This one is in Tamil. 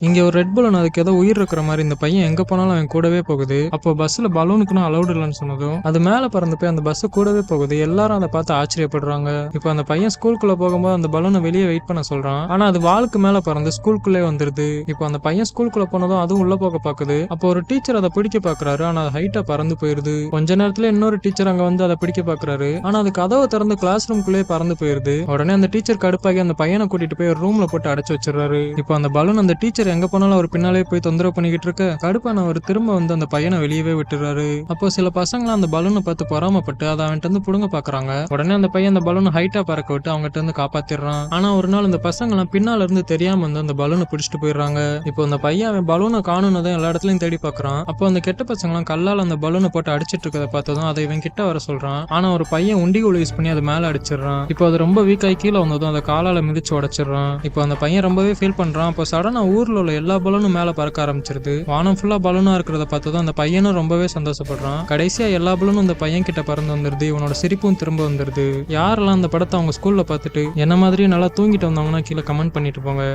இங்க ஒரு ரெட் பலூன் அதுக்கு ஏதோ உயிர் இருக்கிற மாதிரி இந்த பையன் எங்க போனாலும் அவன் கூடவே போகுது. அப்போ பஸ்ல பலூனுக்குன்னு அலௌட் இல்லைன்னு சொன்னதும் அது மேல பறந்து போய் அந்த பஸ் கூடவே போகுது. எல்லாரும் அதை பார்த்து ஆச்சரியப்படுறாங்க. இப்போ அந்த பையன் ஸ்கூலுக்குள்ள போகும்போது அந்த பலூனை வெளியே வெயிட் பண்ண சொல்றான். ஆனா அது வாளுக்கு மேல பறந்து ஸ்கூலுக்குள்ளே வந்துருது. இப்போ அந்த பையன் ஸ்கூலுக்குள்ள போனதும் அதுவும் உள்ள போக பாக்குது. அப்போ ஒரு டீச்சர் அதை பிடிக்க பாக்குறாரு. ஆனா அது ஹைட்டா பறந்து போயிருது. கொஞ்ச நேரத்துல இன்னொரு டீச்சர் அங்க வந்து அதை பிடிக்க பாக்குறாரு. ஆனா அது கதவை திறந்து கிளாஸ் ரூம்குள்ளே பறந்து போயிருது. உடனே அந்த டீச்சர் கடுப்பாகி அந்த பையனை கூட்டிட்டு போய் ஒரு ரூம்ல போட்டு அடைச்சு வச்சிடறாரு. இப்போ அந்த பலூன் அந்த டீச்சர் எங்க போனாலும் அவர் பின்னாலே போய் தொந்தரவு பண்ணிக்கிட்டு இருக்க கடுப்பான அவர் திரும்ப வந்து அந்த பையனை வெளியவே விட்டுறாரு. அப்போ சில பசங்களாம் அந்த பலூனை பார்த்து பொறாமப்பட்டு அதை அவன்கிட்ட இருந்து புடுங்க பாக்குறாங்க. உடனே அந்த பையன் அந்த பலூனை ஹைட்டா பறக்க விட்டு அவங்ககிட்ட இருந்து காப்பாத்திடுறான். ஆனா ஒரு நாள் இந்த பசங்க எல்லாம் பின்னால இருந்து தெரியாம வந்து அந்த பலூனை பிடிச்சிட்டு போயிடுறாங்க. இப்போ அந்த பையன் அவன் பலூனை காணுனதும் எல்லா இடத்துலயும் தேடி பாக்குறான். அப்போ அந்த கெட்ட பசங்க எல்லாம் கல்லால் அந்த பலூனை போட்டு அடிச்சிட்டு இருக்கதை பார்த்ததும் அதை இவன் கிட்ட வர சொல்றான். ஆனா ஒரு பையன் உண்டிகோல் யூஸ் பண்ணி அதை மேல அடிச்சிடறான். இப்போ அது ரொம்ப வீக்காய் கீழே வந்ததும் அதை காலால மிதிச்சு உடைச்சிடறான். இப்போ அந்த பையன் ரொம்பவே ஃபீல் பண்றான். அப்போ சடனா ஊர்ல உள்ள எல்லா பலூனும் மேல பறக்க ஆரம்பிச்சிருது. வானம் ஃபுல்லா பலூனா இருக்கிறத பார்த்ததும் அந்த பையனும் ரொம்பவே சந்தோஷப்படுறான். கடைசியா எல்லா பலூனும் அந்த பையன் கிட்ட பறந்து வந்துருது. இவனோட சிரிப்பும் திரும்ப வந்துருது. யாரெல்லாம் அந்த படத்தை அவங்க ஸ்கூல்ல பார்த்துட்டு என்ன மாதிரி நல்லா தூங்கிட்டு வந்தாங்கன்னா கீழே கமெண்ட் பண்ணிட்டு போங்க.